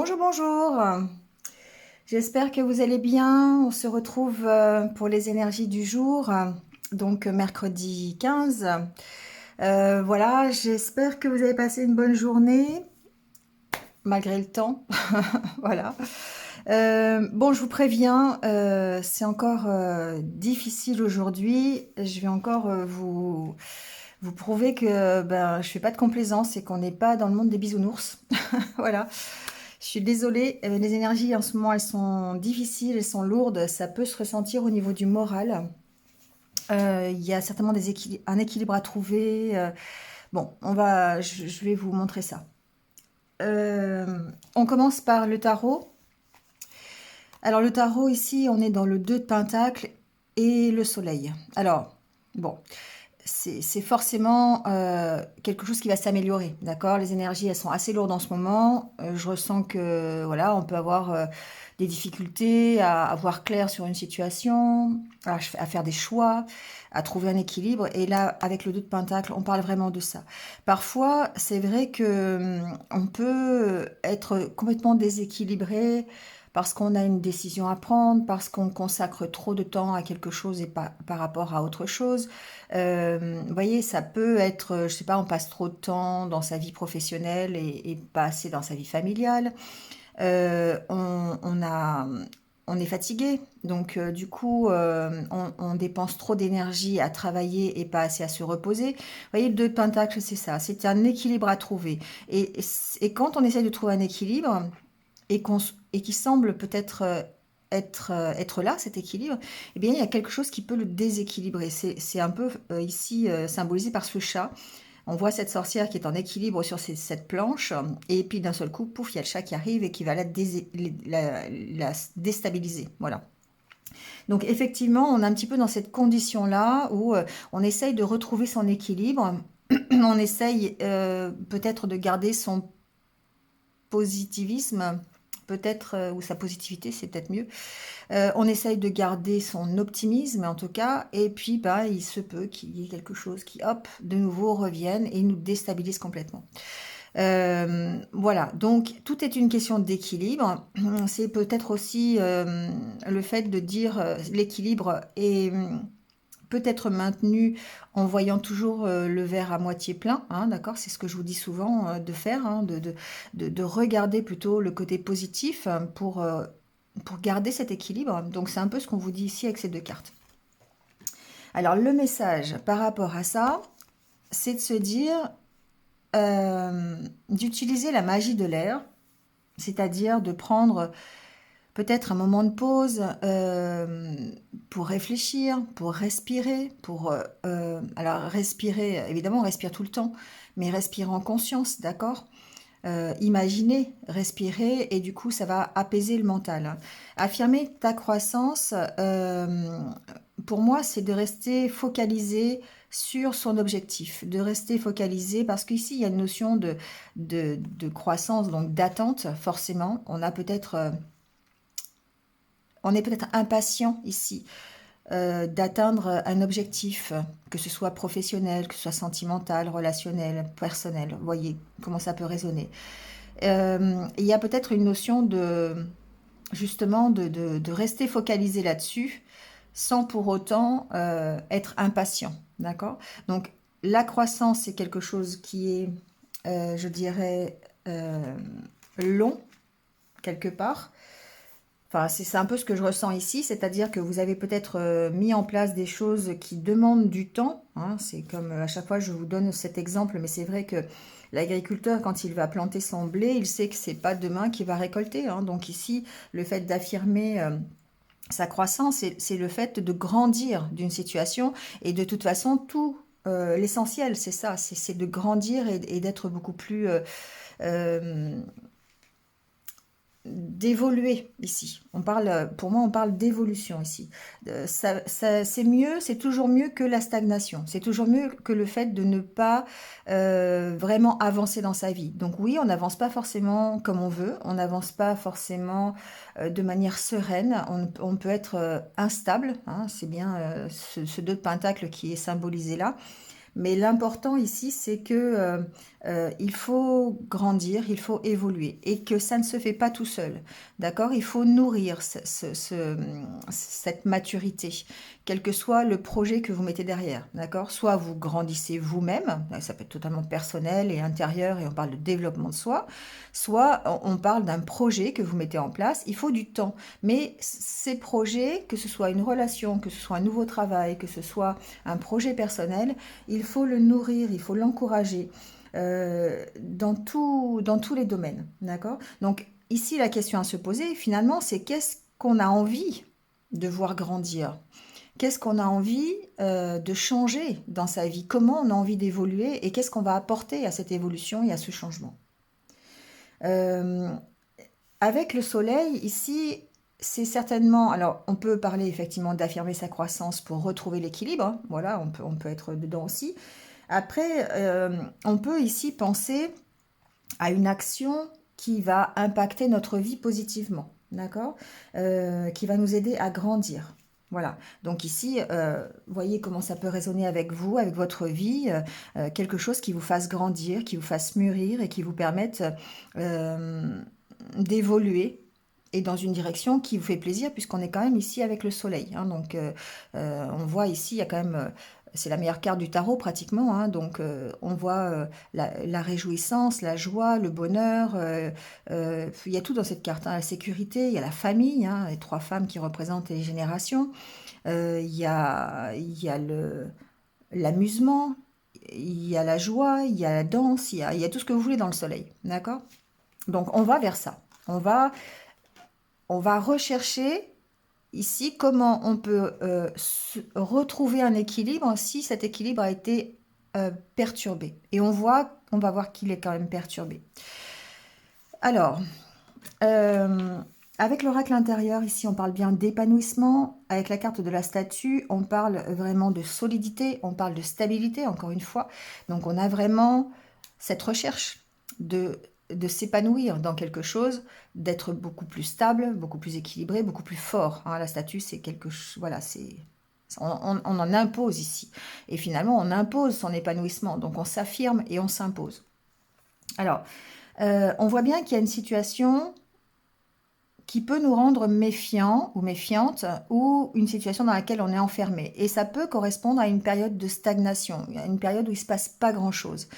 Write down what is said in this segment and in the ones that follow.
Bonjour, bonjour. J'espère que vous allez bien. On se retrouve pour les énergies du jour, donc mercredi 15. Voilà, j'espère que vous avez passé une bonne journée, malgré le temps. Voilà. Bon, je vous préviens, c'est encore difficile aujourd'hui. Je vais encore vous prouver que ben, je fais pas de complaisance et qu'on n'est pas dans le monde des bisounours. Voilà. Je suis désolée, les énergies en ce moment, elles sont difficiles, elles sont lourdes, ça peut se ressentir au niveau du moral. Il y a certainement un équilibre à trouver. Bon, je vais vous montrer ça. On commence par le tarot. Alors le tarot, ici, on est dans le 2 de Pentacle et le soleil. Alors, bon, c'est forcément quelque chose qui va s'améliorer, d'accord? Les énergies, elles sont assez lourdes en ce moment. Je ressens que, voilà, on peut avoir des difficultés à voir clair sur une situation, à faire des choix, à trouver un équilibre. Et là, avec le 2 de Pentacle, on parle vraiment de ça. Parfois, c'est vrai que on peut être complètement déséquilibré parce qu'on a une décision à prendre, parce qu'on consacre trop de temps à quelque chose et pas par rapport à autre chose. Vous voyez, ça peut être, je sais pas, on passe trop de temps dans sa vie professionnelle et pas assez dans sa vie familiale. On est fatigué, donc du coup, on dépense trop d'énergie à travailler et pas assez à se reposer. Vous voyez, le 2 de Pentacle, c'est ça, c'est un équilibre à trouver. Et quand on essaie de trouver un équilibre, et qui semble peut-être être là, cet équilibre, eh bien, il y a quelque chose qui peut le déséquilibrer. C'est un peu ici symbolisé par ce chat. On voit cette sorcière qui est en équilibre sur cette planche, et puis d'un seul coup, pouf, il y a le chat qui arrive et qui va la déstabiliser. Voilà. Donc effectivement, on est un petit peu dans cette condition-là où on essaye de retrouver son équilibre, on essaye peut-être de garder son positivisme, peut-être, ou sa positivité, c'est peut-être mieux. On essaye de garder son optimisme, en tout cas, et puis bah, il se peut qu'il y ait quelque chose qui, hop, de nouveau revienne et nous déstabilise complètement. Voilà, donc tout est une question d'équilibre. C'est peut-être aussi le fait de dire l'équilibre est peut-être maintenu en voyant toujours le verre à moitié plein, hein, d'accord? C'est ce que je vous dis souvent de faire, hein, de regarder plutôt le côté positif pour garder cet équilibre. Donc c'est un peu ce qu'on vous dit ici avec ces deux cartes. Alors le message par rapport à ça, c'est de se dire d'utiliser la magie de l'air, c'est-à-dire de prendre peut-être un moment de pause pour réfléchir, pour respirer, alors respirer, évidemment on respire tout le temps, mais respirer en conscience, d'accord? Imaginer, respirer, et du coup ça va apaiser le mental. Affirmer ta croissance, pour moi c'est de rester focalisé sur son objectif, de rester focalisé, parce qu'ici il y a une notion de croissance, donc d'attente, forcément. On est peut-être impatient ici d'atteindre un objectif, que ce soit professionnel, que ce soit sentimental, relationnel, personnel. Vous voyez comment ça peut résonner. Il y a peut-être une notion de justement de rester focalisé là-dessus sans pour autant être impatient. D'accord? Donc la croissance, c'est quelque chose qui est, je dirais, long, quelque part. Enfin, c'est un peu ce que je ressens ici, c'est-à-dire que vous avez peut-être mis en place des choses qui demandent du temps, hein. C'est comme à chaque fois je vous donne cet exemple, mais c'est vrai que l'agriculteur, quand il va planter son blé, il sait que c'est pas demain qu'il va récolter, hein. Donc ici, le fait d'affirmer sa croissance, c'est le fait de grandir d'une situation, et de toute façon, tout l'essentiel, c'est ça, c'est de grandir et d'être beaucoup plus euh, d'évoluer ici. Pour moi, on parle d'évolution ici. C'est mieux, c'est toujours mieux que la stagnation. C'est toujours mieux que le fait de ne pas vraiment avancer dans sa vie. Donc oui, on n'avance pas forcément comme on veut, on n'avance pas forcément de manière sereine. On peut être instable, hein, c'est bien ce 2 de Pentacle qui est symbolisé là. Mais l'important ici, c'est que il faut grandir, il faut évoluer et que ça ne se fait pas tout seul, d'accord? Il faut nourrir cette maturité, quel que soit le projet que vous mettez derrière, d'accord? Soit vous grandissez vous-même, ça peut être totalement personnel et intérieur et on parle de développement de soi, soit on parle d'un projet que vous mettez en place, il faut du temps. Mais ces projets, que ce soit une relation, que ce soit un nouveau travail, que ce soit un projet personnel, il faut le nourrir, il faut l'encourager dans tous les domaines, d'accord? Donc ici, la question à se poser, finalement, c'est qu'est-ce qu'on a envie de voir grandir? Qu'est-ce qu'on a envie de changer dans sa vie? Comment on a envie d'évoluer et qu'est-ce qu'on va apporter à cette évolution et à ce changement? Euh, Avec le soleil, ici, c'est certainement... Alors, on peut parler effectivement d'affirmer sa croissance pour retrouver l'équilibre, hein. Voilà, on peut être dedans aussi. Après, on peut ici penser à une action qui va impacter notre vie positivement, d'accord? Qui va nous aider à grandir. Voilà. Donc ici, voyez comment ça peut résonner avec vous, avec votre vie, quelque chose qui vous fasse grandir, qui vous fasse mûrir et qui vous permette euh, d'évoluer et dans une direction qui vous fait plaisir puisqu'on est quand même ici avec le soleil, hein. Donc on voit ici, il y a quand même, c'est la meilleure carte du tarot pratiquement, hein. Donc on voit la réjouissance, la joie, le bonheur, il y a tout dans cette carte, hein. La sécurité, il y a la famille, hein, les trois femmes qui représentent les générations, il y a l'amusement, il y a la joie, il y a la danse, il y a tout ce que vous voulez dans le soleil, d'accord? Donc on va vers ça. On va rechercher ici comment on peut retrouver un équilibre si cet équilibre a été perturbé. Et on va voir qu'il est quand même perturbé. Alors, euh, avec l'oracle intérieur, ici on parle bien d'épanouissement. Avec la carte de la statue, on parle vraiment de solidité, on parle de stabilité, encore une fois. Donc on a vraiment cette recherche de s'épanouir dans quelque chose, d'être beaucoup plus stable, beaucoup plus équilibré, beaucoup plus fort, hein. La statue, c'est quelque chose, voilà, on en impose ici. Et finalement, on impose son épanouissement. Donc on s'affirme et on s'impose. Alors, on voit bien qu'il y a une situation qui peut nous rendre méfiants ou méfiantes ou une situation dans laquelle on est enfermé. Et ça peut correspondre à une période de stagnation, à une période où il ne se passe pas grand-chose.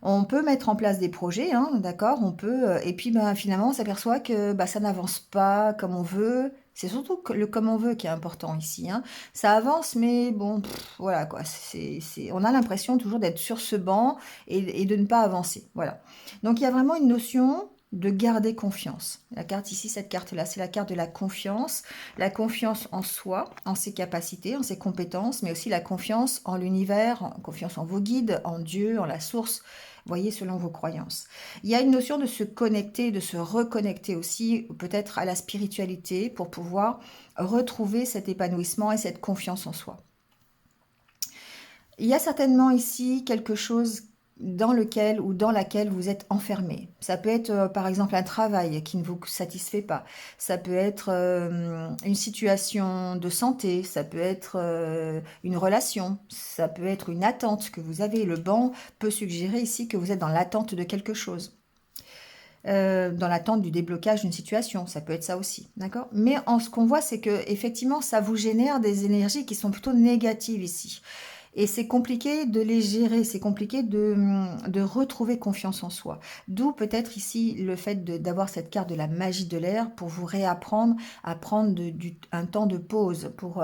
On peut mettre en place des projets, hein, d'accord, on peut, et puis ben, finalement on s'aperçoit que bah, ça n'avance pas comme on veut. C'est surtout le comme on veut qui est important ici, hein. Ça avance, mais bon, voilà quoi. On a l'impression toujours d'être sur ce banc et de ne pas avancer. Voilà. Donc il y a vraiment une notion de garder confiance. La carte ici, cette carte-là, c'est la carte de la confiance en soi, en ses capacités, en ses compétences, mais aussi la confiance en l'univers, en confiance en vos guides, en Dieu, en la source, voyez, selon vos croyances. Il y a une notion de se connecter, de se reconnecter aussi, peut-être à la spiritualité, pour pouvoir retrouver cet épanouissement et cette confiance en soi. Il y a certainement ici quelque chose dans lequel ou dans laquelle vous êtes enfermé. Ça peut être par exemple un travail qui ne vous satisfait pas. Ça peut être une situation de santé. Ça peut être une relation. Ça peut être une attente que vous avez. Le banc peut suggérer ici que vous êtes dans l'attente de quelque chose. Dans l'attente du déblocage d'une situation, ça peut être ça aussi, d'accord? Mais ce qu'on voit, c'est que effectivement, ça vous génère des énergies qui sont plutôt négatives ici. Et c'est compliqué de les gérer, c'est compliqué de retrouver confiance en soi. D'où peut-être ici le fait d'avoir cette carte de la magie de l'air pour vous réapprendre à prendre un temps de pause, pour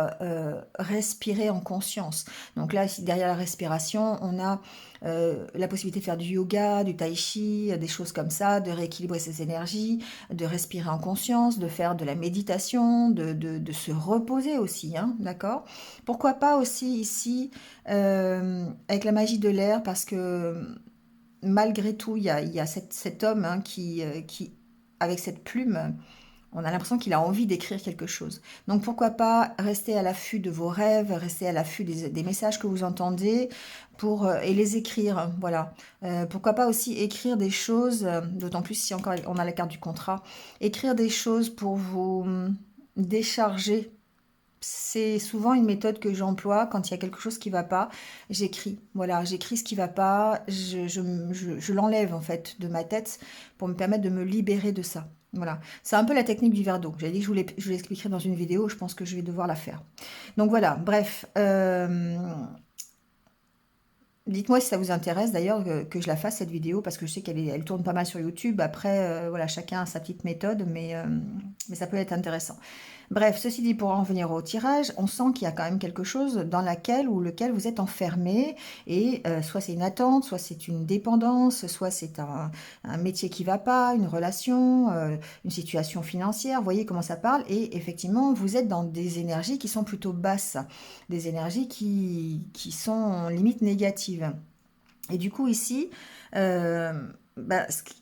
respirer en conscience. Donc là, ici, derrière la respiration, on a la possibilité de faire du yoga, du tai chi, des choses comme ça, de rééquilibrer ses énergies, de respirer en conscience, de faire de la méditation, de se reposer aussi, hein, d'accord? Pourquoi pas aussi ici avec la magie de l'air, parce que malgré tout, il y a cet homme, hein, qui, avec cette plume, on a l'impression qu'il a envie d'écrire quelque chose. Donc pourquoi pas rester à l'affût de vos rêves, rester à l'affût des messages que vous entendez et les écrire, hein, voilà. Pourquoi pas aussi écrire des choses, d'autant plus si encore on a la carte du contrat, écrire des choses pour vous décharger c'est souvent une méthode que j'emploie quand il y a quelque chose qui va pas. J'écris, voilà, j'écris ce qui va pas, je l'enlève en fait de ma tête pour me permettre de me libérer de ça. Voilà, c'est un peu la technique du verre d'eau. J'avais dit que je vous l'expliquerai dans une vidéo, je pense que je vais devoir la faire. Donc voilà, bref, dites-moi si ça vous intéresse d'ailleurs que je la fasse cette vidéo parce que je sais elle tourne pas mal sur YouTube. Après, voilà, chacun a sa petite méthode, mais ça peut être intéressant. Bref, ceci dit, pour en venir au tirage, on sent qu'il y a quand même quelque chose dans laquelle ou lequel vous êtes enfermé et soit c'est une attente, soit c'est une dépendance, soit c'est un métier qui va pas, une relation, une situation financière. Vous voyez comment ça parle et effectivement, vous êtes dans des énergies qui sont plutôt basses, des énergies qui sont limite négatives. Et du coup, ici, euh,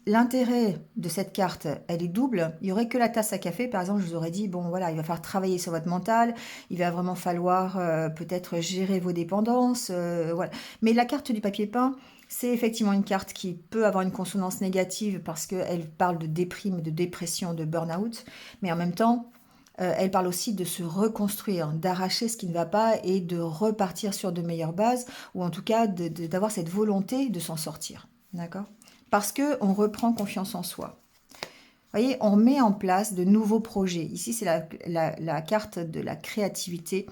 l'intérêt de cette carte, elle est double. Il y aurait que la tasse à café, par exemple, je vous aurais dit, bon voilà, il va falloir travailler sur votre mental, il va vraiment falloir peut-être gérer vos dépendances, voilà. Mais la carte du papier peint, c'est effectivement une carte qui peut avoir une consonance négative parce qu'elle parle de déprime, de dépression, de burn-out, mais en même temps, elle parle aussi de se reconstruire, d'arracher ce qui ne va pas et de repartir sur de meilleures bases, ou en tout cas d'avoir cette volonté de s'en sortir. D'accord? Parce qu'on reprend confiance en soi. Vous voyez, on met en place de nouveaux projets. Ici, c'est la carte de la créativité.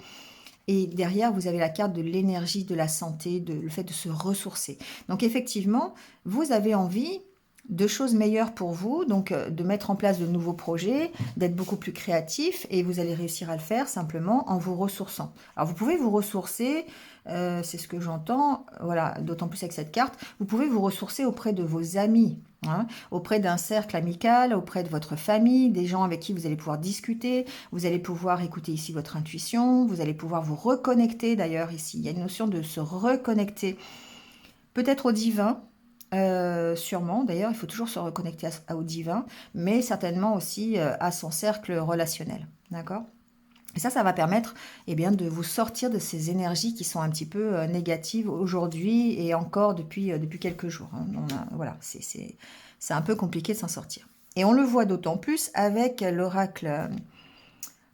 Et derrière, vous avez la carte de l'énergie, de la santé, le fait de se ressourcer. Donc effectivement, vous avez envie de choses meilleures pour vous, donc de mettre en place de nouveaux projets, d'être beaucoup plus créatif, et vous allez réussir à le faire simplement en vous ressourçant. Alors vous pouvez vous ressourcer, c'est ce que j'entends, voilà, d'autant plus avec cette carte, vous pouvez vous ressourcer auprès de vos amis, hein, auprès d'un cercle amical, auprès de votre famille, des gens avec qui vous allez pouvoir discuter, vous allez pouvoir écouter ici votre intuition, vous allez pouvoir vous reconnecter d'ailleurs ici, il y a une notion de se reconnecter peut-être au divin, sûrement, d'ailleurs, il faut toujours se reconnecter au divin, mais certainement aussi à son cercle relationnel. D'accord? Et ça va permettre eh bien, de vous sortir de ces énergies qui sont un petit peu négatives aujourd'hui et encore depuis quelques jours. Hein. Voilà, c'est un peu compliqué de s'en sortir. Et on le voit d'autant plus avec l'oracle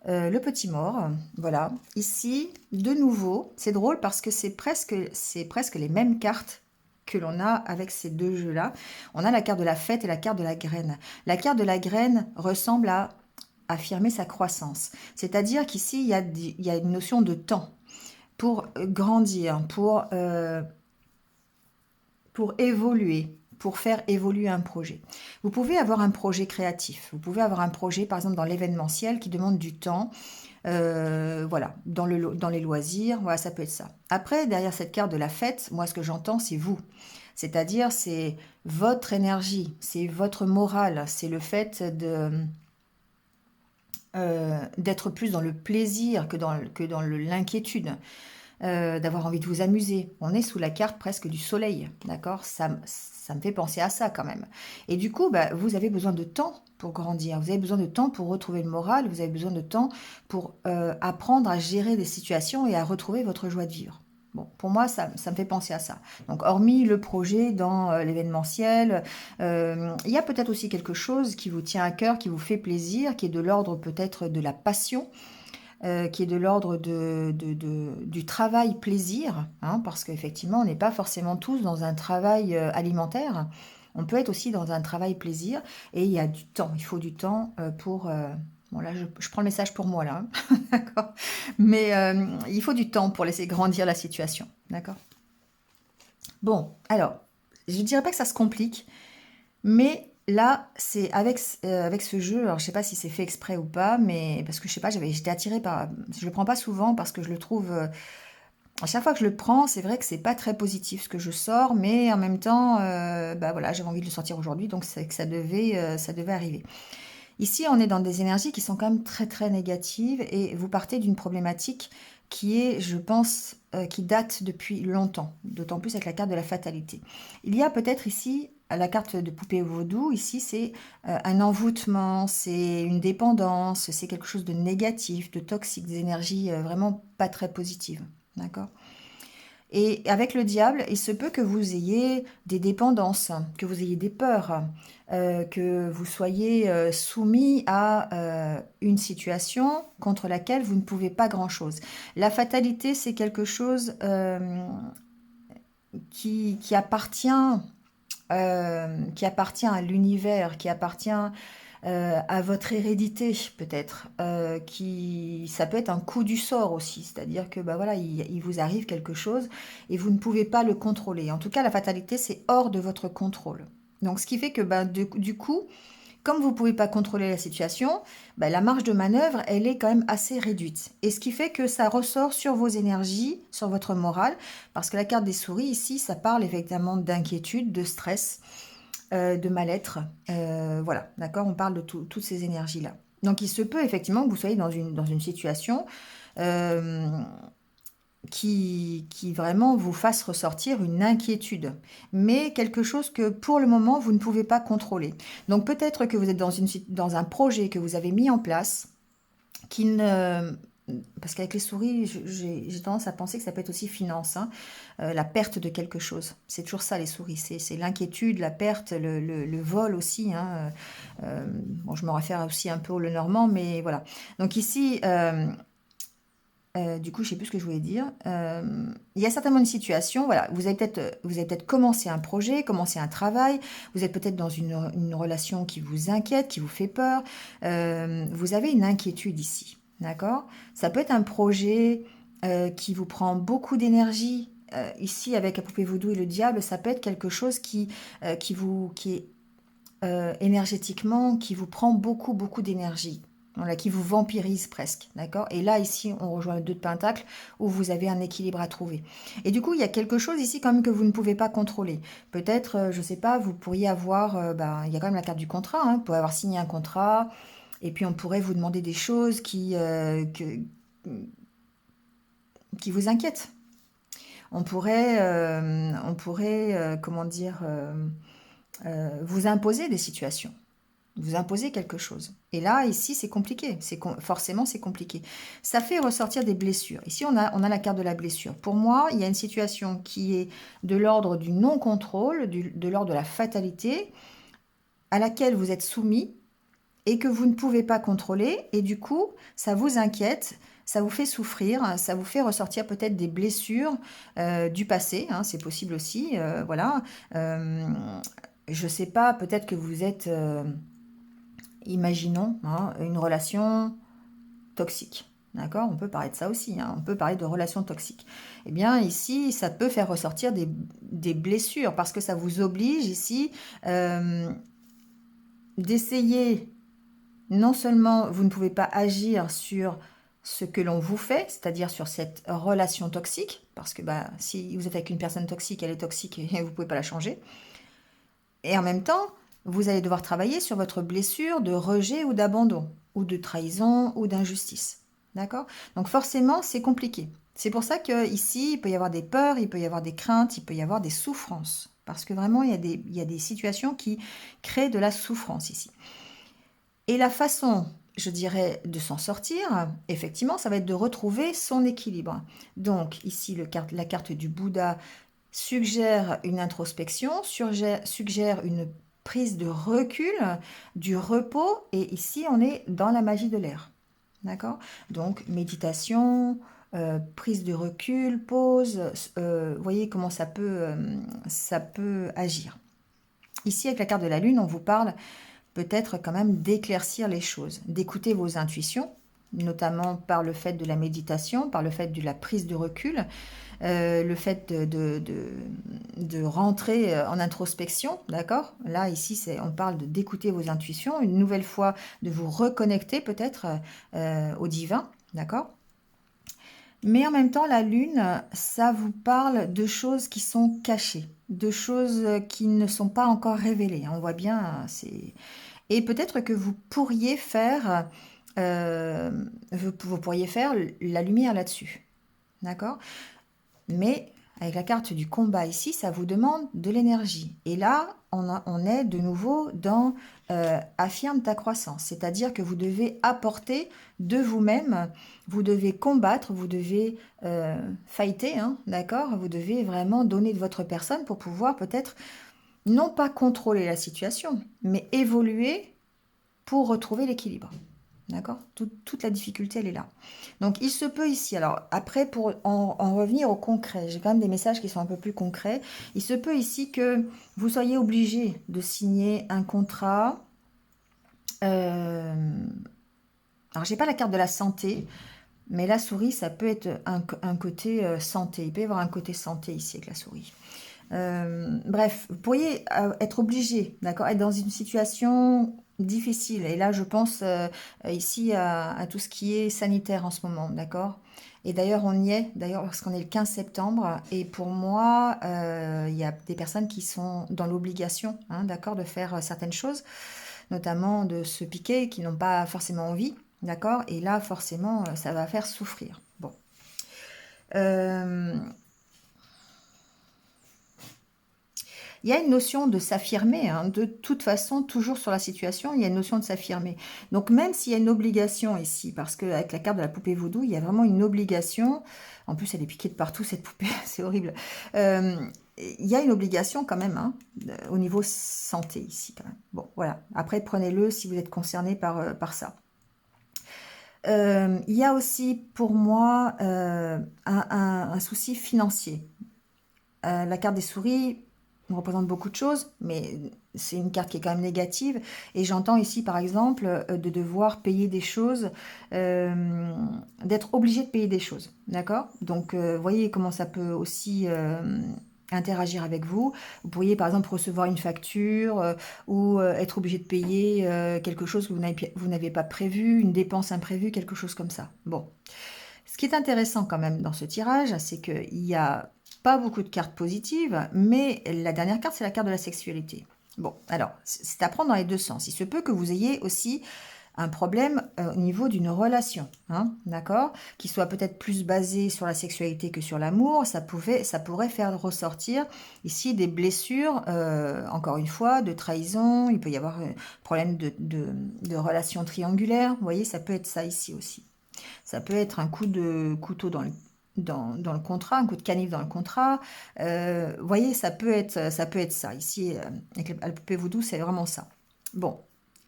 le petit mort. Voilà, ici, de nouveau, c'est drôle parce que c'est presque les mêmes cartes que l'on a avec ces deux jeux-là. On a la carte de la fête et la carte de la graine. La carte de la graine ressemble à affirmer sa croissance. C'est-à-dire qu'ici, il y a une notion de temps pour grandir, pour évoluer, pour faire évoluer un projet. Vous pouvez avoir un projet créatif. Vous pouvez avoir un projet, par exemple, dans l'événementiel qui demande du temps. Voilà, dans les loisirs, voilà, ça peut être ça. Après, derrière cette carte de la fête, moi, ce que j'entends, c'est vous. C'est-à-dire, c'est votre énergie, c'est votre morale, c'est le fait d'être plus dans le plaisir que dans l'inquiétude, d'avoir envie de vous amuser. On est sous la carte presque du soleil, d'accord? Ça me fait penser à ça quand même. Et du coup, bah, vous avez besoin de temps pour grandir, vous avez besoin de temps pour retrouver le moral, vous avez besoin de temps pour apprendre à gérer des situations et à retrouver votre joie de vivre. Bon, pour moi, ça me fait penser à ça. Donc, hormis le projet dans l'événementiel, il y a peut-être aussi quelque chose qui vous tient à cœur, qui vous fait plaisir, qui est de l'ordre peut-être de la passion, qui est de l'ordre du travail plaisir, hein, parce qu'effectivement, on n'est pas forcément tous dans un travail alimentaire. On peut être aussi dans un travail plaisir, et il y a du temps, il faut du temps pour... bon là, je prends le message pour moi, là, hein, d'accord. Mais il faut du temps pour laisser grandir la situation, d'accord. Bon, alors, je ne dirais pas que ça se complique, mais là, c'est avec ce jeu, alors je sais pas si c'est fait exprès ou pas, mais parce que je sais pas, j'étais attirée par... Je le prends pas souvent parce que je le trouve... à chaque fois que je le prends, c'est vrai que c'est pas très positif ce que je sors, mais en même temps, bah voilà, j'avais envie de le sortir aujourd'hui, donc c'est que ça devait arriver. Ici, on est dans des énergies qui sont quand même très très négatives et vous partez d'une problématique qui est, je pense, qui date depuis longtemps, d'autant plus avec la carte de la fatalité. Il y a peut-être ici la carte de poupée vaudou, ici c'est un envoûtement, c'est une dépendance, c'est quelque chose de négatif, de toxique, des énergies vraiment pas très positives. D'accord? Et avec le diable, il se peut que vous ayez des dépendances, que vous ayez des peurs, que vous soyez soumis à une situation contre laquelle vous ne pouvez pas grand-chose. La fatalité, c'est quelque chose qui appartient à l'univers, qui appartient à votre hérédité peut-être, ça peut être un coup du sort aussi, c'est-à-dire que bah voilà, il vous arrive quelque chose et vous ne pouvez pas le contrôler. En tout cas, la fatalité, c'est hors de votre contrôle. Donc, ce qui fait que bah, du coup, comme vous ne pouvez pas contrôler la situation, bah, la marge de manœuvre, elle est quand même assez réduite. Et ce qui fait que ça ressort sur vos énergies, sur votre morale, parce que la carte des souris, ici, ça parle effectivement d'inquiétude, de stress, de mal-être. Voilà, d'accord. On parle de toutes ces énergies-là. Donc, il se peut effectivement que vous soyez dans une situation euh, qui vraiment vous fasse ressortir une inquiétude, mais quelque chose que pour le moment, vous ne pouvez pas contrôler. Donc, peut-être que vous êtes dans un projet que vous avez mis en place qui ne... Parce qu'avec les souris, j'ai tendance à penser que ça peut être aussi finance, hein, la perte de quelque chose. C'est toujours ça, les souris. C'est l'inquiétude, la perte, le vol aussi, hein. Bon, je me réfère aussi un peu au Lenormand, mais voilà. Donc ici, du coup, je sais plus ce que je voulais dire. Il y a certainement une situation, voilà, vous avez peut-être commencé un projet, commencé un travail, vous êtes peut-être dans une relation qui vous inquiète, qui vous fait peur. Vous avez une inquiétude ici, d'accord? Ça peut être un projet qui vous prend beaucoup d'énergie. Ici, avec la poupée vaudou et le diable, ça peut être quelque chose qui est énergétiquement, qui vous prend beaucoup, beaucoup d'énergie. Voilà, qui vous vampirise presque, d'accord? Et là, ici, on rejoint le 2 de Pentacle, où vous avez un équilibre à trouver. Et du coup, il y a quelque chose ici quand même que vous ne pouvez pas contrôler. Peut-être, je ne sais pas, vous pourriez avoir, il y a quand même la carte du contrat, hein, vous pouvez avoir signé un contrat, et puis on pourrait vous demander des choses qui vous inquiètent. Comment dire, vous imposer des situations. Vous imposez quelque chose. Et là, ici, c'est compliqué. Forcément, c'est compliqué. Ça fait ressortir des blessures. Ici, on a la carte de la blessure. Pour moi, il y a une situation qui est de l'ordre du non-contrôle, de l'ordre de la fatalité, à laquelle vous êtes soumis et que vous ne pouvez pas contrôler. Et du coup, ça vous inquiète, ça vous fait souffrir, ça vous fait ressortir peut-être des blessures du passé. Hein, c'est possible aussi. Voilà. Je ne sais pas, peut-être que vous êtes... imaginons hein, une relation toxique. D'accord? On peut parler de ça aussi, hein, on peut parler de relations toxiques. Eh bien, ici, ça peut faire ressortir des blessures parce que ça vous oblige ici d'essayer, non seulement vous ne pouvez pas agir sur ce que l'on vous fait, c'est-à-dire sur cette relation toxique, parce que bah, si vous êtes avec une personne toxique, elle est toxique et vous ne pouvez pas la changer. Et en même temps, vous allez devoir travailler sur votre blessure de rejet ou d'abandon, ou de trahison ou d'injustice. D'accord? Donc forcément, c'est compliqué. C'est pour ça qu'ici, il peut y avoir des peurs, il peut y avoir des craintes, il peut y avoir des souffrances. Parce que vraiment, il y a des situations qui créent de la souffrance ici. Et la façon, je dirais, de s'en sortir, effectivement, ça va être de retrouver son équilibre. Donc ici, la carte du Bouddha suggère une introspection, suggère une prise de recul, du repos, et ici on est dans la magie de l'air. D'accord? Donc méditation, prise de recul, pause, voyez comment ça peut agir. Ici avec la carte de la lune, on vous parle peut-être quand même d'éclaircir les choses, d'écouter vos intuitions, notamment par le fait de la méditation, par le fait de la prise de recul, le fait de rentrer en introspection, d'accord? Là, ici, on parle d'écouter vos intuitions, une nouvelle fois de vous reconnecter peut-être au divin, d'accord? Mais en même temps, la lune, ça vous parle de choses qui sont cachées, de choses qui ne sont pas encore révélées. On voit bien, c'est... Et peut-être que vous pourriez faire la lumière là-dessus, d'accord? Mais avec la carte du combat ici, ça vous demande de l'énergie. Et là, on est de nouveau dans affirme ta croissance. C'est-à-dire que vous devez apporter de vous-même, vous devez combattre, vous devez fighter, hein, d'accord? Vous devez vraiment donner de votre personne pour pouvoir peut-être non pas contrôler la situation, mais évoluer pour retrouver l'équilibre. D'accord? Toute la difficulté, elle est là. Donc, il se peut ici, alors après, pour en revenir au concret, j'ai quand même des messages qui sont un peu plus concrets. Il se peut ici que vous soyez obligé de signer un contrat. Alors, j'ai pas la carte de la santé, mais la souris, ça peut être un côté santé. Il peut y avoir un côté santé ici avec la souris. Bref, vous pourriez être obligé, d'accord, être dans une situation difficile. Et là, je pense ici à tout ce qui est sanitaire en ce moment, d'accord? Et d'ailleurs, on y est, d'ailleurs, parce qu'on est le 15 septembre. Et pour moi, il y a des personnes qui sont dans l'obligation, hein, d'accord, de faire certaines choses, notamment de se piquer, qui n'ont pas forcément envie, d'accord? Et là, forcément, ça va faire souffrir. Bon. Euh, Il y a une notion de s'affirmer, hein, de toute façon, toujours sur la situation, il y a une notion de s'affirmer. Donc même s'il y a une obligation ici, parce qu'avec la carte de la poupée vaudou, il y a vraiment une obligation, en plus elle est piquée de partout cette poupée, c'est horrible. Il y a une obligation quand même, hein, au niveau santé ici quand même. Bon, voilà. Après, prenez-le si vous êtes concerné par ça. Il y a aussi pour moi un souci financier. La carte des souris représente beaucoup de choses, mais c'est une carte qui est quand même négative. Et j'entends ici, par exemple, de devoir payer des choses, d'être obligé de payer des choses. D'accord? Donc, voyez comment ça peut aussi interagir avec vous. Vous pourriez, par exemple, recevoir une facture ou être obligé de payer quelque chose que vous n'avez pas prévu, une dépense imprévue, quelque chose comme ça. Bon. Ce qui est intéressant quand même dans ce tirage, c'est qu'il y a pas beaucoup de cartes positives, mais la dernière carte, c'est la carte de la sexualité. Bon, alors, c'est à prendre dans les deux sens. Il se peut que vous ayez aussi un problème au niveau d'une relation, hein, d'accord, qui soit peut-être plus basé sur la sexualité que sur l'amour. Ça pourrait faire ressortir ici des blessures, encore une fois, de trahison. Il peut y avoir un problème de relation triangulaire. Vous voyez, ça peut être ça ici aussi. Ça peut être un coup de couteau dans le contrat, un coup de canif dans le contrat. Vous voyez, ça peut être ça. Ici, avec la poupée voodoo, c'est vraiment ça. Bon.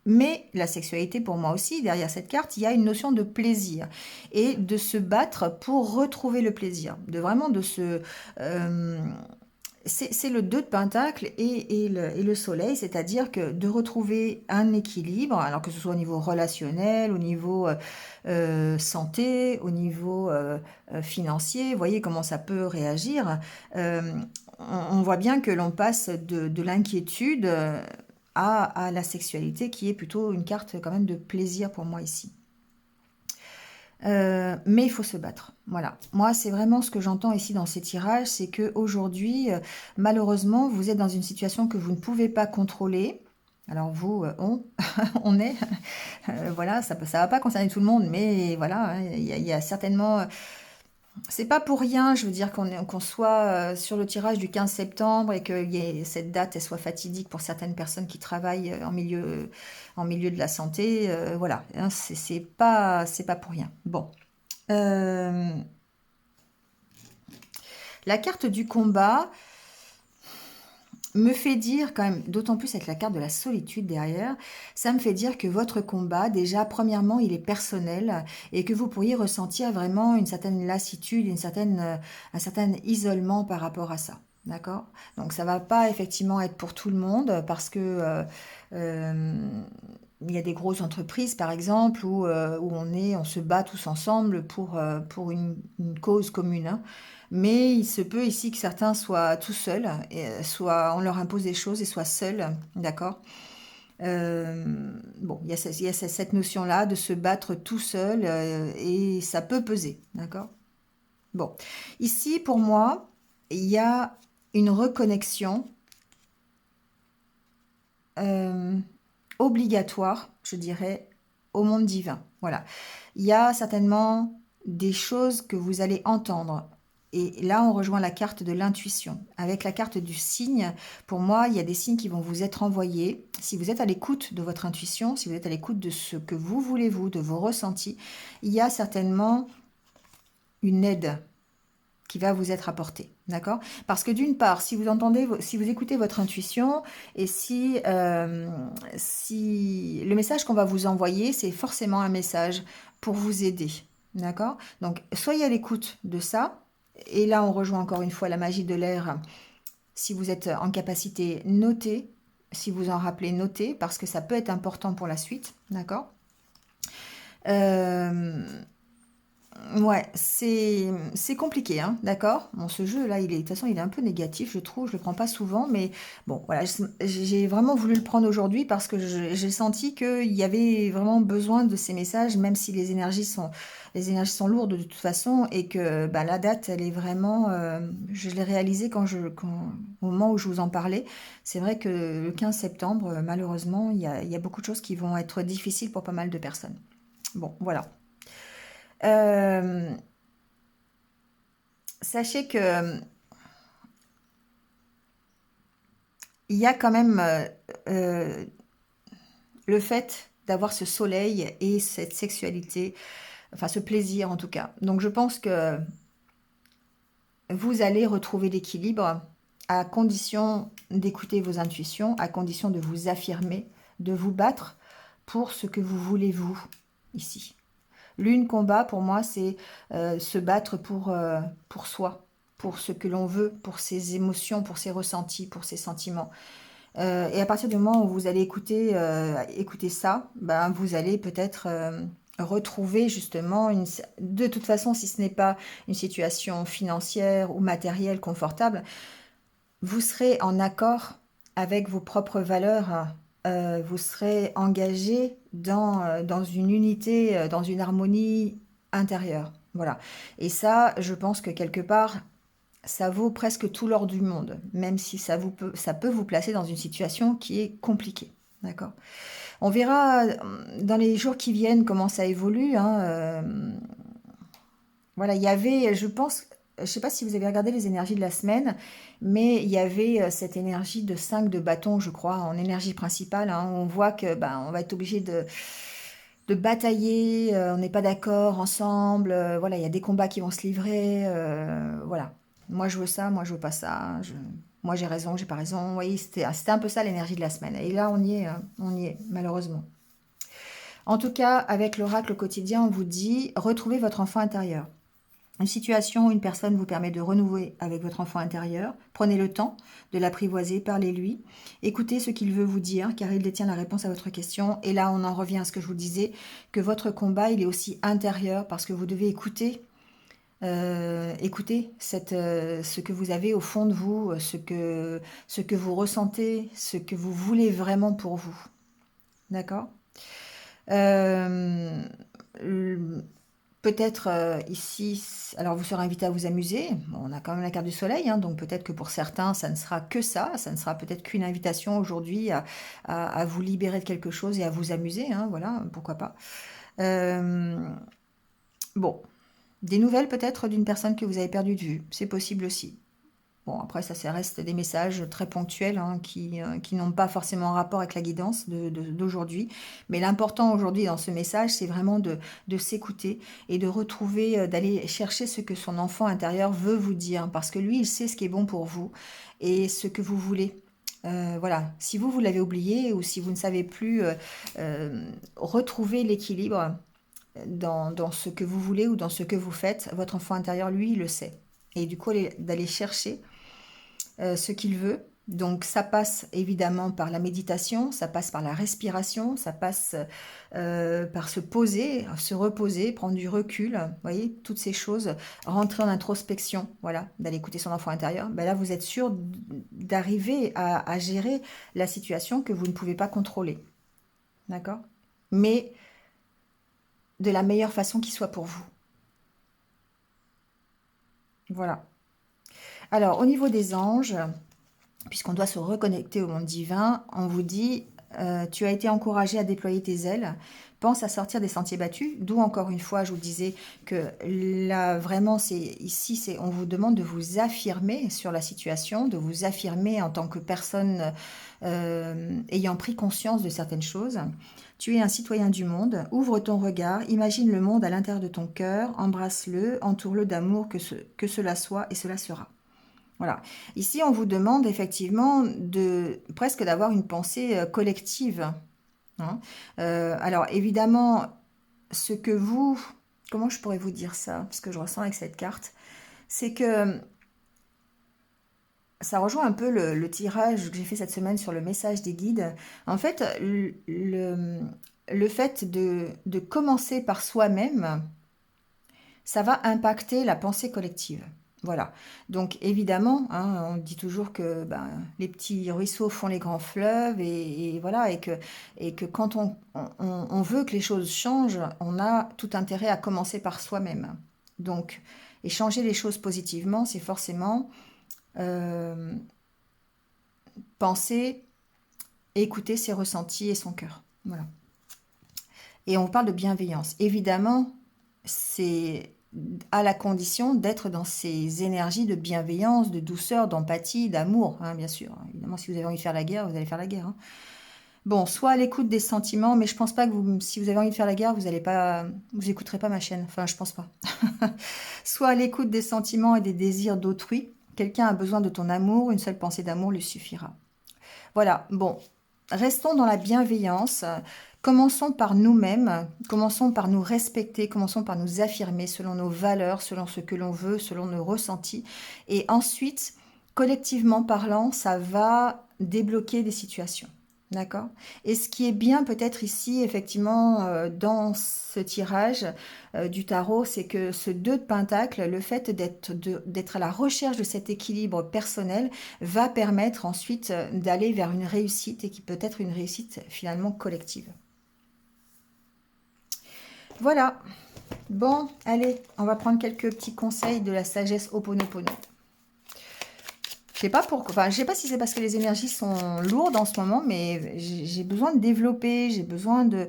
Mais la sexualité, pour moi aussi, derrière cette carte, il y a une notion de plaisir et de se battre pour retrouver le plaisir, de vraiment de se... c'est le 2 de Pentacle et le Soleil, c'est-à-dire que de retrouver un équilibre, alors que ce soit au niveau relationnel, au niveau santé, au niveau financier, vous voyez comment ça peut réagir. Euh, on voit bien que l'on passe de l'inquiétude à la sexualité, qui est plutôt une carte quand même de plaisir pour moi ici. Mais il faut se battre. Voilà. Moi, c'est vraiment ce que j'entends ici dans ces tirages, c'est que aujourd'hui, malheureusement, vous êtes dans une situation que vous ne pouvez pas contrôler. Alors vous, on est, voilà, ça va pas concerner tout le monde, mais voilà, hein, il y a certainement c'est pas pour rien, je veux dire, qu'on soit sur le tirage du 15 septembre et que cette date elle soit fatidique pour certaines personnes qui travaillent en milieu de la santé. Voilà, hein, c'est pas pour rien. Bon. Euh, la carte du combat me fait dire quand même, d'autant plus avec la carte de la solitude derrière, ça me fait dire que votre combat, déjà, premièrement, il est personnel et que vous pourriez ressentir vraiment une certaine lassitude, un certain isolement par rapport à ça. D'accord? Donc ça va pas effectivement être pour tout le monde parce que euh, il y a des grosses entreprises par exemple où on se bat tous ensemble pour une cause commune, hein. Mais il se peut ici que certains soient tout seuls, et soit on leur impose des choses et soient seuls, d'accord? Bon, il y a cette notion-là de se battre tout seul et ça peut peser, d'accord? Bon, ici pour moi, il y a une reconnexion euh, obligatoire, je dirais, au monde divin. Voilà. Il y a certainement des choses que vous allez entendre Et là, on rejoint la carte de l'intuition. Avec la carte du signe, pour moi, il y a des signes qui vont vous être envoyés. Si vous êtes à l'écoute de votre intuition, si vous êtes à l'écoute de ce que vous voulez, vous, de vos ressentis, il y a certainement une aide qui va vous être apportée, d'accord? Parce que d'une part, si vous entendez, si vous écoutez votre intuition et si le message qu'on va vous envoyer, c'est forcément un message pour vous aider, d'accord? Donc, soyez à l'écoute de ça. Et là, on rejoint encore une fois la magie de l'air. Si vous êtes en capacité, notez. Si vous en rappelez, notez, parce que ça peut être important pour la suite, d'accord? Euh, Ouais, c'est compliqué, hein, d'accord? Bon, ce jeu-là, de toute façon, il est un peu négatif, je trouve. Je le prends pas souvent, mais bon, voilà, j'ai vraiment voulu le prendre aujourd'hui parce que j'ai senti qu'il y avait vraiment besoin de ces messages, même si les énergies sont lourdes de toute façon, et que bah, la date, elle est vraiment, je l'ai réalisée au moment où je vous en parlais. C'est vrai que le 15 septembre, malheureusement, il y a beaucoup de choses qui vont être difficiles pour pas mal de personnes. Bon, voilà. Euh, Sachez que il y a quand même euh, le fait d'avoir ce soleil et cette sexualité, enfin ce plaisir en tout cas. Donc je pense que vous allez retrouver l'équilibre à condition d'écouter vos intuitions, à condition de vous affirmer, de vous battre pour ce que vous voulez vous ici. L'une combat, pour moi, c'est se battre pour soi, pour ce que l'on veut, pour ses émotions, pour ses ressentis, pour ses sentiments. Et à partir du moment où vous allez écouter ça, ben, vous allez peut-être retrouver justement, de toute façon, si ce n'est pas une situation financière ou matérielle confortable, vous serez en accord avec vos propres valeurs, vous serez engagé dans une unité, dans une harmonie intérieure. Voilà. Et ça, je pense que quelque part, ça vaut presque tout l'or du monde, même si ça peut vous placer dans une situation qui est compliquée. D'accord? On verra dans les jours qui viennent comment ça évolue, hein, voilà, il y avait, je pense, je ne sais pas si vous avez regardé les énergies de la semaine, mais il y avait cette énergie de 5 de bâton, je crois, en énergie principale, hein, où on voit que ben, on va être obligé de batailler, on n'est pas d'accord ensemble, voilà, il y a des combats qui vont se livrer, voilà. Moi je veux ça, moi je veux pas ça, moi j'ai raison, j'ai pas raison. Vous voyez, c'était un peu ça l'énergie de la semaine. Et là on y est, malheureusement. En tout cas, avec l'oracle quotidien, on vous dit, retrouvez votre enfant intérieur. Une situation ou une personne vous permet de renouer avec votre enfant intérieur. Prenez le temps de l'apprivoiser, parlez-lui, écoutez ce qu'il veut vous dire, car il détient la réponse à votre question. Et là, on en revient à ce que je vous disais, que votre combat, il est aussi intérieur, parce que vous devez écouter ce que vous avez au fond de vous, ce que vous ressentez, ce que vous voulez vraiment pour vous. D'accord? Euh, Peut-être ici, alors vous serez invité à vous amuser. Bon, on a quand même la carte du soleil, hein, donc peut-être que pour certains, ça ne sera que ça ne sera peut-être qu'une invitation aujourd'hui à vous libérer de quelque chose et à vous amuser, hein, voilà, pourquoi pas. Euh, bon, des nouvelles peut-être d'une personne que vous avez perdu de vue, c'est possible aussi. Bon, après, ça reste des messages très ponctuels hein, qui n'ont pas forcément rapport avec la guidance d'aujourd'hui. Mais l'important aujourd'hui dans ce message, c'est vraiment de s'écouter et de retrouver, d'aller chercher ce que son enfant intérieur veut vous dire. Parce que lui, il sait ce qui est bon pour vous et ce que vous voulez. Voilà, si vous l'avez oublié ou si vous ne savez plus retrouver l'équilibre dans ce que vous voulez ou dans ce que vous faites, votre enfant intérieur, lui, il le sait. Et du coup, d'aller chercher ce qu'il veut. Donc ça passe évidemment par la méditation, ça passe par la respiration, ça passe par se poser, se reposer, prendre du recul, vous voyez, toutes ces choses, rentrer en introspection, voilà, d'aller écouter son enfant intérieur. Ben là, vous êtes sûr d'arriver à gérer la situation que vous ne pouvez pas contrôler, d'accord? Mais de la meilleure façon qui soit pour vous. Voilà. Alors, au niveau des anges, puisqu'on doit se reconnecter au monde divin, on vous dit tu as été encouragé à déployer tes ailes. Pense à sortir des sentiers battus, d'où encore une fois, je vous disais que là, vraiment, on vous demande de vous affirmer sur la situation, de vous affirmer en tant que personne ayant pris conscience de certaines choses. Tu es un citoyen du monde, ouvre ton regard, imagine le monde à l'intérieur de ton cœur, embrasse-le, entoure-le d'amour, que cela soit et cela sera. Voilà. Ici, on vous demande effectivement presque d'avoir une pensée collective, hein. Alors, évidemment, ce que vous... Comment je pourrais vous dire ça? Ce que je ressens avec cette carte, c'est que ça rejoint un peu le tirage que j'ai fait cette semaine sur le message des guides. En fait, le fait de commencer par soi-même, ça va impacter la pensée collective. Voilà. Donc évidemment, hein, on dit toujours que ben, les petits ruisseaux font les grands fleuves et voilà, et que quand on veut que les choses changent, on a tout intérêt à commencer par soi-même. Donc, et changer les choses positivement, c'est forcément euh, penser, écouter ses ressentis et son cœur. Voilà. Et on parle de bienveillance. Évidemment, c'est à la condition d'être dans ces énergies de bienveillance, de douceur, d'empathie, d'amour, hein, bien sûr. Évidemment, si vous avez envie de faire la guerre, vous allez faire la guerre, hein. Bon, soit à l'écoute des sentiments, mais je pense pas que si vous avez envie de faire la guerre, vous écouterez pas ma chaîne. Enfin, je pense pas. Soit à l'écoute des sentiments et des désirs d'autrui. Quelqu'un a besoin de ton amour, une seule pensée d'amour lui suffira. Voilà, bon, restons dans la bienveillance. Commençons par nous-mêmes, commençons par nous respecter, commençons par nous affirmer selon nos valeurs, selon ce que l'on veut, selon nos ressentis. Et ensuite, collectivement parlant, ça va débloquer des situations. D'accord? Et ce qui est bien peut-être ici, effectivement, dans ce tirage du tarot, c'est que ce 2 de Pentacle, le fait d'être à la recherche de cet équilibre personnel, va permettre ensuite d'aller vers une réussite et qui peut être une réussite finalement collective. Voilà. Bon, allez, on va prendre quelques petits conseils de la sagesse Ho'oponopono. Je sais pas pourquoi, enfin, je sais pas si c'est parce que les énergies sont lourdes en ce moment, mais j'ai besoin de développer, j'ai besoin de...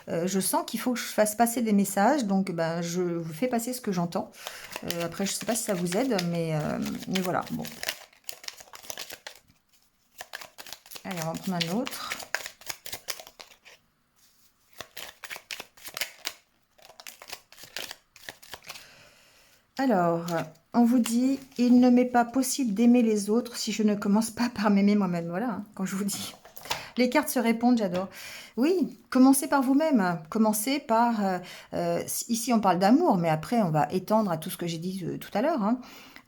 je sens qu'il faut que je fasse passer des messages, donc ben, je vous fais passer ce que j'entends. Après, je sais pas si ça vous aide, mais voilà, bon. Allez, on va prendre un autre. Alors, on vous dit, il ne m'est pas possible d'aimer les autres si je ne commence pas par m'aimer moi-même. Voilà, hein, quand je vous dis. Les cartes se répondent, j'adore. Oui, commencez par vous-même. Commencez par... ici, on parle d'amour, mais après, on va étendre à tout ce que j'ai dit tout à l'heure, hein.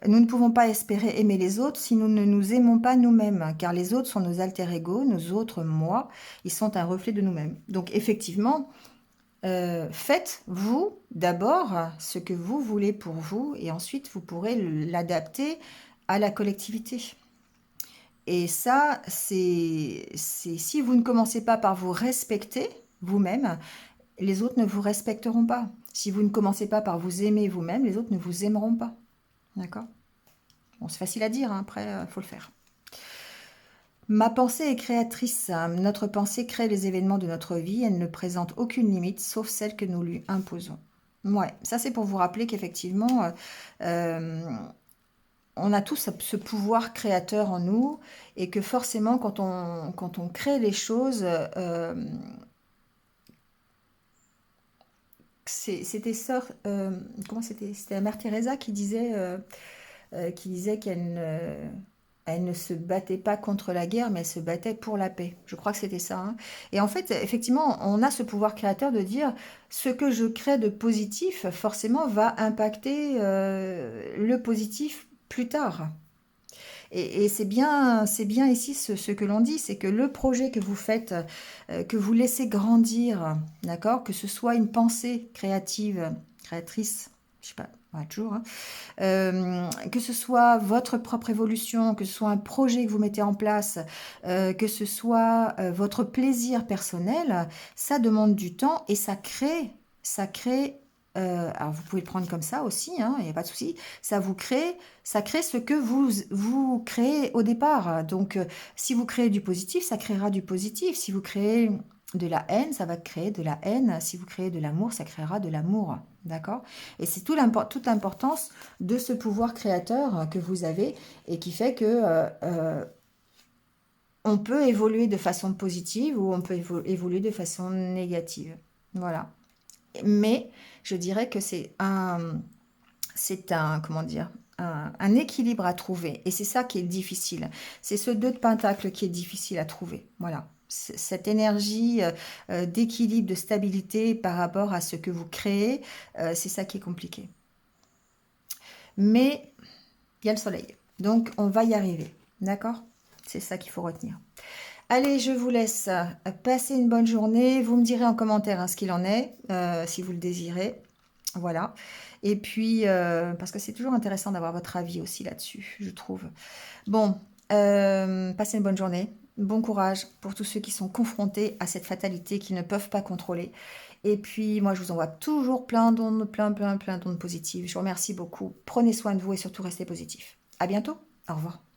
Nous ne pouvons pas espérer aimer les autres si nous ne nous aimons pas nous-mêmes, car les autres sont nos alter-ego, nos autres moi, ils sont un reflet de nous-mêmes. Donc, effectivement, faites-vous d'abord ce que vous voulez pour vous, et ensuite, vous pourrez l'adapter à la collectivité. Et ça, c'est si vous ne commencez pas par vous respecter vous-même, les autres ne vous respecteront pas. Si vous ne commencez pas par vous aimer vous-même, les autres ne vous aimeront pas. D'accord? Bon, c'est facile à dire, hein, après, il faut le faire. Ma pensée est créatrice. Notre pensée crée les événements de notre vie. Elle ne présente aucune limite, sauf celle que nous lui imposons. Ouais, ça c'est pour vous rappeler qu'effectivement, on a tous ce pouvoir créateur en nous et que forcément, quand on crée les choses, c'était sœur, comment c'était la mère Teresa qui disait elle ne se battait pas contre la guerre, mais elle se battait pour la paix. Je crois que c'était ça, hein. Et en fait, effectivement, on a ce pouvoir créateur de dire ce que je crée de positif, forcément, va impacter le positif plus tard. Et c'est bien ici ce que l'on dit, c'est que le projet que vous faites, que vous laissez grandir, d'accord, que ce soit une pensée créative, créatrice, je sais pas, ouais, toujours, hein, que ce soit votre propre évolution, que ce soit un projet que vous mettez en place, que ce soit votre plaisir personnel, ça demande du temps et ça crée Alors vous pouvez le prendre comme ça aussi, hein, il n'y a pas de souci. Ça crée ce que vous créez au départ. Donc, si vous créez du positif, ça créera du positif. Si vous créez de la haine, ça va créer de la haine. Si vous créez de l'amour, ça créera de l'amour. D'accord? Et c'est toute l'importance de ce pouvoir créateur que vous avez et qui fait que on peut évoluer de façon positive ou on peut évoluer de façon négative. Voilà. Mais je dirais que c'est un, comment dire, un équilibre à trouver. Et c'est ça qui est difficile. C'est ce 2 de pentacle qui est difficile à trouver. Voilà. Cette énergie d'équilibre, de stabilité par rapport à ce que vous créez, c'est ça qui est compliqué. Mais il y a le soleil. Donc, on va y arriver. D'accord? C'est ça qu'il faut retenir. Allez, je vous laisse passer une bonne journée. Vous me direz en commentaire ce qu'il en est, si vous le désirez. Voilà. Et puis, parce que c'est toujours intéressant d'avoir votre avis aussi là-dessus, je trouve. Bon, passez une bonne journée. Bon courage pour tous ceux qui sont confrontés à cette fatalité qu'ils ne peuvent pas contrôler. Et puis, moi, je vous envoie toujours plein d'ondes, plein d'ondes positives. Je vous remercie beaucoup. Prenez soin de vous et surtout restez positifs. À bientôt. Au revoir.